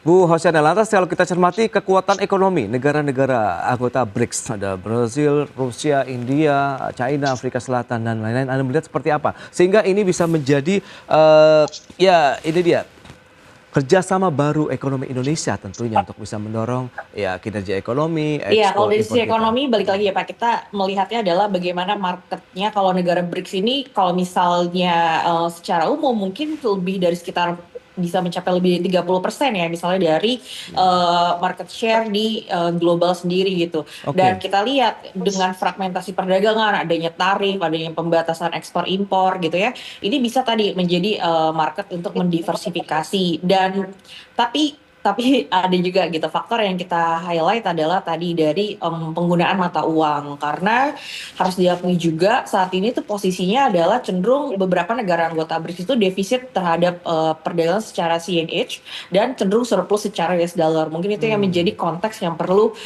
Bu Hosiana, lantas kalau kita cermati kekuatan ekonomi negara-negara anggota BRICS, ada Brazil, Rusia, India, China, Afrika Selatan, dan lain-lain, Anda melihat seperti apa? Sehingga ini bisa menjadi, ya ini dia, kerjasama baru ekonomi Indonesia tentunya untuk bisa mendorong ya kinerja ekonomi, Iya, kalau ekspor, dari impor sisi kita. ekonomi balik lagi ya Pak, kita melihatnya adalah bagaimana marketnya kalau negara BRICS ini kalau misalnya secara umum mungkin lebih dari sekitar bisa mencapai lebih dari 30% ya misalnya dari market share di global sendiri gitu. Dan Oke. kita lihat dengan fragmentasi perdagangan, adanya tarif, adanya pembatasan ekspor impor gitu ya. Ini bisa tadi menjadi market untuk mendiversifikasi dan tapi ada juga gitu faktor yang kita highlight adalah tadi dari penggunaan mata uang karena harus diakui juga saat ini tuh posisinya adalah cenderung beberapa negara anggota BRICS itu defisit terhadap perdagangan secara CNH dan cenderung surplus secara US dollar. Mungkin itu yang menjadi Hmm. konteks yang perlu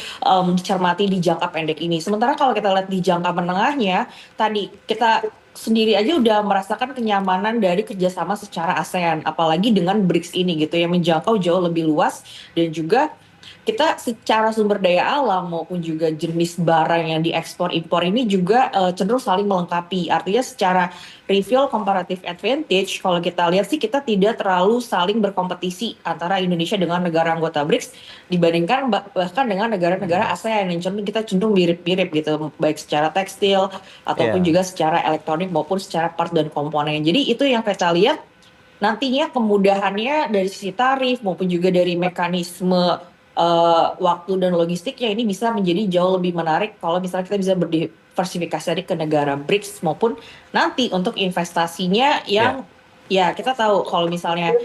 dicermati di jangka pendek ini. Sementara kalau kita lihat di jangka menengahnya, tadi kita sendiri aja udah merasakan kenyamanan dari kerjasama secara ASEAN, apalagi dengan BRICS ini gitu yang menjangkau jauh lebih luas dan juga kita secara sumber daya alam maupun juga jenis barang yang diekspor impor ini juga cenderung saling melengkapi. Artinya secara reveal comparative advantage, kalau kita lihat sih kita tidak terlalu saling berkompetisi antara Indonesia dengan negara anggota BRICS dibandingkan bahkan dengan negara-negara ASEAN yang cenderung mirip-mirip gitu, baik secara tekstil ataupun Ya. juga secara elektronik maupun secara part dan komponen. Jadi itu yang kita lihat nantinya kemudahannya dari sisi tarif maupun juga dari mekanisme waktu dan logistiknya ini bisa menjadi jauh lebih menarik kalau misalnya kita bisa berdiversifikasi tadi ke negara BRICS maupun nanti untuk investasinya Ya. yang ya kita tahu kalau misalnya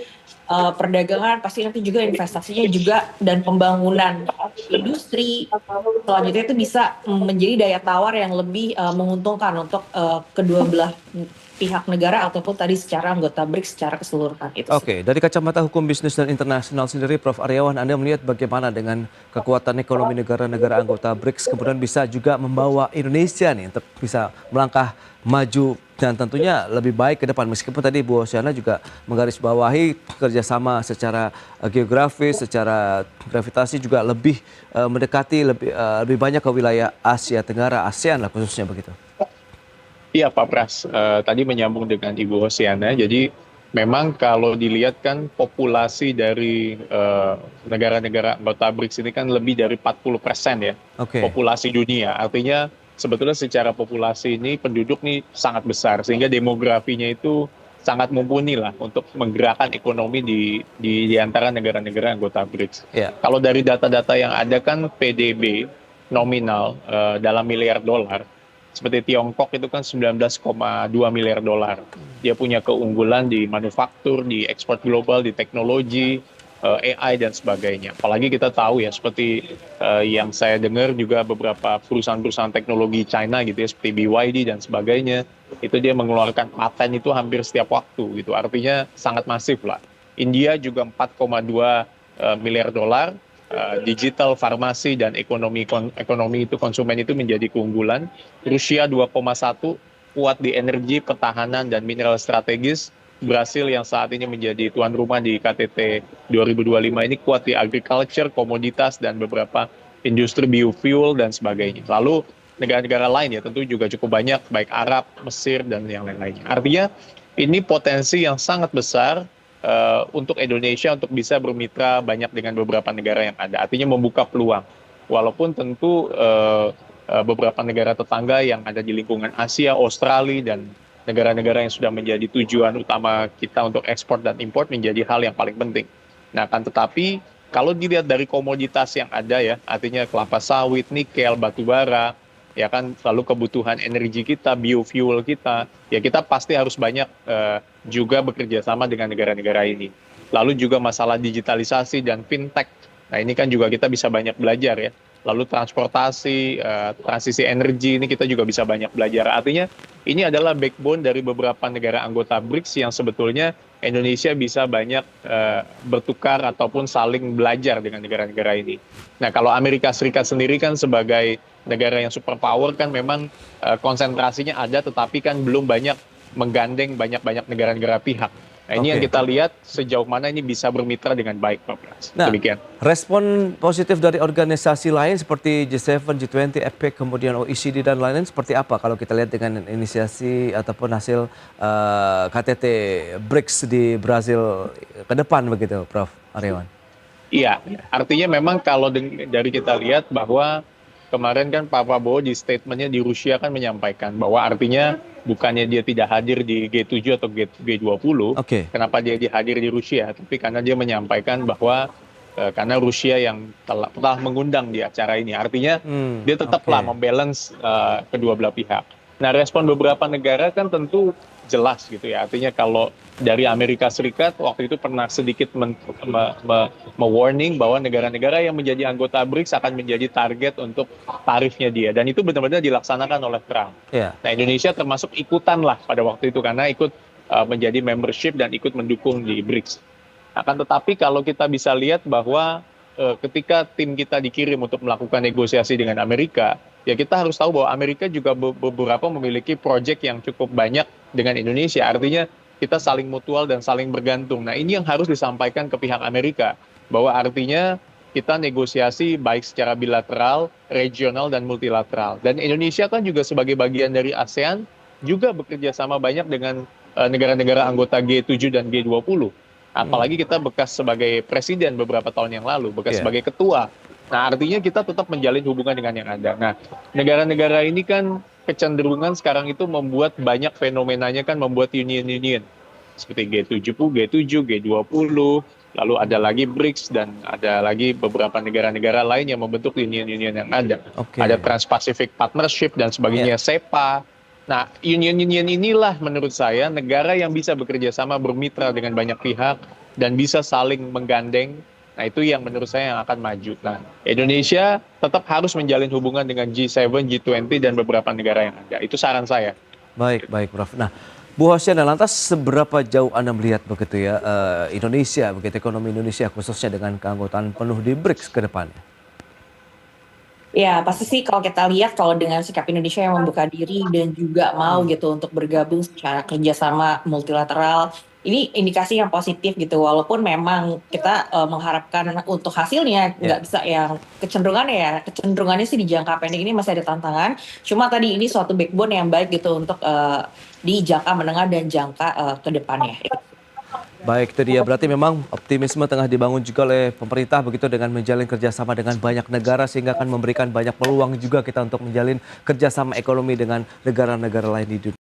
perdagangan pasti nanti juga investasinya juga dan pembangunan industri selanjutnya itu bisa menjadi daya tawar yang lebih menguntungkan untuk kedua belah pihak negara ataupun tadi secara anggota BRICS secara keseluruhan itu sih. Oke, dari kacamata hukum bisnis dan internasional sendiri, Prof. Aryawan, Anda melihat bagaimana dengan kekuatan ekonomi negara-negara anggota BRICS kemudian bisa juga membawa Indonesia nih untuk bisa melangkah maju dan tentunya lebih baik ke depan. Meskipun tadi Bu Osyana juga menggarisbawahi kerjasama secara geografis, secara gravitasi juga lebih mendekati lebih banyak ke wilayah Asia Tenggara, ASEAN lah khususnya begitu. Iya Pak Pras, tadi menyambung dengan Ibu Hosiana, jadi memang kalau dilihat kan populasi dari negara-negara anggota BRICS ini kan lebih dari 40% ya, Oke. populasi dunia. Artinya sebetulnya secara populasi ini penduduk nih sangat besar, sehingga demografinya itu sangat mumpuni lah untuk menggerakkan ekonomi di antara negara-negara anggota BRICS. Ya. Kalau dari data-data yang ada kan PDB nominal dalam miliar dolar, seperti Tiongkok itu kan 19,2 miliar dolar. Dia punya keunggulan di manufaktur, di ekspor global, di teknologi, AI dan sebagainya. Apalagi kita tahu ya seperti yang saya dengar juga beberapa perusahaan-perusahaan teknologi China gitu ya seperti BYD dan sebagainya, itu dia mengeluarkan paten itu hampir setiap waktu gitu. Artinya sangat masif lah. India juga 4,2 miliar dolar. Digital, farmasi, dan ekonomi itu konsumen itu menjadi keunggulan. Rusia 2,1 kuat di energi, pertahanan, dan mineral strategis. Brasil yang saat ini menjadi tuan rumah di KTT 2025 ini kuat di agriculture, komoditas, dan beberapa industri biofuel dan sebagainya. Lalu negara-negara lain ya tentu juga cukup banyak, baik Arab, Mesir, dan yang lain-lainnya. Artinya ini potensi yang sangat besar untuk Indonesia untuk bisa bermitra banyak dengan beberapa negara yang ada. Artinya membuka peluang. Walaupun tentu beberapa negara tetangga yang ada di lingkungan Asia, Australia, dan negara-negara yang sudah menjadi tujuan utama kita untuk ekspor dan impor menjadi hal yang paling penting. Nah, kan tetapi kalau dilihat dari komoditas yang ada ya, artinya kelapa sawit, nikel, batu bara, ya kan, lalu kebutuhan energi kita, biofuel kita, ya kita pasti harus banyak juga bekerja sama dengan negara-negara ini. Lalu juga masalah digitalisasi dan fintech. Nah, ini kan juga kita bisa banyak belajar ya. Lalu transportasi, transisi energi ini kita juga bisa banyak belajar. Artinya ini adalah backbone dari beberapa negara anggota BRICS yang sebetulnya Indonesia bisa banyak bertukar ataupun saling belajar dengan negara-negara ini. Nah, kalau Amerika Serikat sendiri kan sebagai negara yang superpower kan memang konsentrasinya ada, tetapi kan belum banyak menggandeng banyak-banyak negara-negara pihak. Nah, ini yang Oke. kita lihat sejauh mana ini bisa bermitra dengan baik, Pak Pras. Nah, Demikian. respon positif dari organisasi lain seperti G7, G20, APEC, kemudian OECD dan lain-lain seperti apa kalau kita lihat dengan inisiasi ataupun hasil KTT BRICS di Brazil ke depan begitu, Prof. Aryawan? Iya, artinya memang kalau dari kita lihat bahwa kemarin kan Pak Prabowo di statementnya di Rusia kan menyampaikan bahwa artinya bukannya dia tidak hadir di G7 atau G20, Oke. kenapa dia hadir di Rusia, tapi karena dia menyampaikan bahwa karena Rusia yang telah mengundang di acara ini, artinya dia tetaplah oke. membalance kedua belah pihak. Nah, respon beberapa negara kan tentu jelas gitu ya, artinya kalau dari Amerika Serikat waktu itu pernah sedikit me-warning bahwa negara-negara yang menjadi anggota BRICS akan menjadi target untuk tarifnya dia, dan itu benar-benar dilaksanakan oleh Trump. Ya. Nah, Indonesia termasuk ikutan lah pada waktu itu karena ikut menjadi membership dan ikut mendukung di BRICS. Akan tetapi kalau kita bisa lihat bahwa ketika tim kita dikirim untuk melakukan negosiasi dengan Amerika, ya kita harus tahu bahwa Amerika juga beberapa memiliki proyek yang cukup banyak dengan Indonesia. Artinya kita saling mutual dan saling bergantung. Nah, ini yang harus disampaikan ke pihak Amerika, bahwa artinya kita negosiasi baik secara bilateral, regional, dan multilateral. Dan Indonesia kan juga sebagai bagian dari ASEAN juga bekerja sama banyak dengan negara-negara anggota G7 dan G20. Apalagi kita bekas sebagai presiden beberapa tahun yang lalu, bekas Iya. sebagai ketua. Nah, artinya kita tetap menjalin hubungan dengan yang ada. Nah, negara-negara ini kan kecenderungan sekarang itu membuat banyak fenomenanya kan membuat union-union. Seperti G7, G20, lalu ada lagi BRICS, dan ada lagi beberapa negara-negara lain yang membentuk union-union yang ada. Oke. Ada Trans-Pacific Partnership dan sebagainya, SEPA. Nah, union-union inilah menurut saya negara yang bisa bekerja sama bermitra dengan banyak pihak dan bisa saling menggandeng. Nah, itu yang menurut saya yang akan maju. Nah, Indonesia tetap harus menjalin hubungan dengan G7, G20, dan beberapa negara yang ada. Itu saran saya. Baik, baik, Prof. Nah, Bu Hosyana, lantas seberapa jauh Anda melihat begitu ya Indonesia, begitu ekonomi Indonesia khususnya dengan keanggotaan penuh di BRICS ke depannya? Ya, pasti sih kalau kita lihat kalau dengan sikap Indonesia yang membuka diri dan juga mau gitu untuk bergabung secara kerjasama multilateral, ini indikasi yang positif gitu. Walaupun memang kita mengharapkan untuk hasilnya Ya. nggak bisa yang kecenderungannya sih di jangka pendek ini masih ada tantangan. Cuma tadi ini suatu backbone yang baik gitu untuk di jangka menengah dan jangka ke depannya. Baik, itu dia. Berarti memang optimisme tengah dibangun juga oleh pemerintah begitu dengan menjalin kerjasama dengan banyak negara sehingga akan memberikan banyak peluang juga kita untuk menjalin kerjasama ekonomi dengan negara-negara lain di dunia.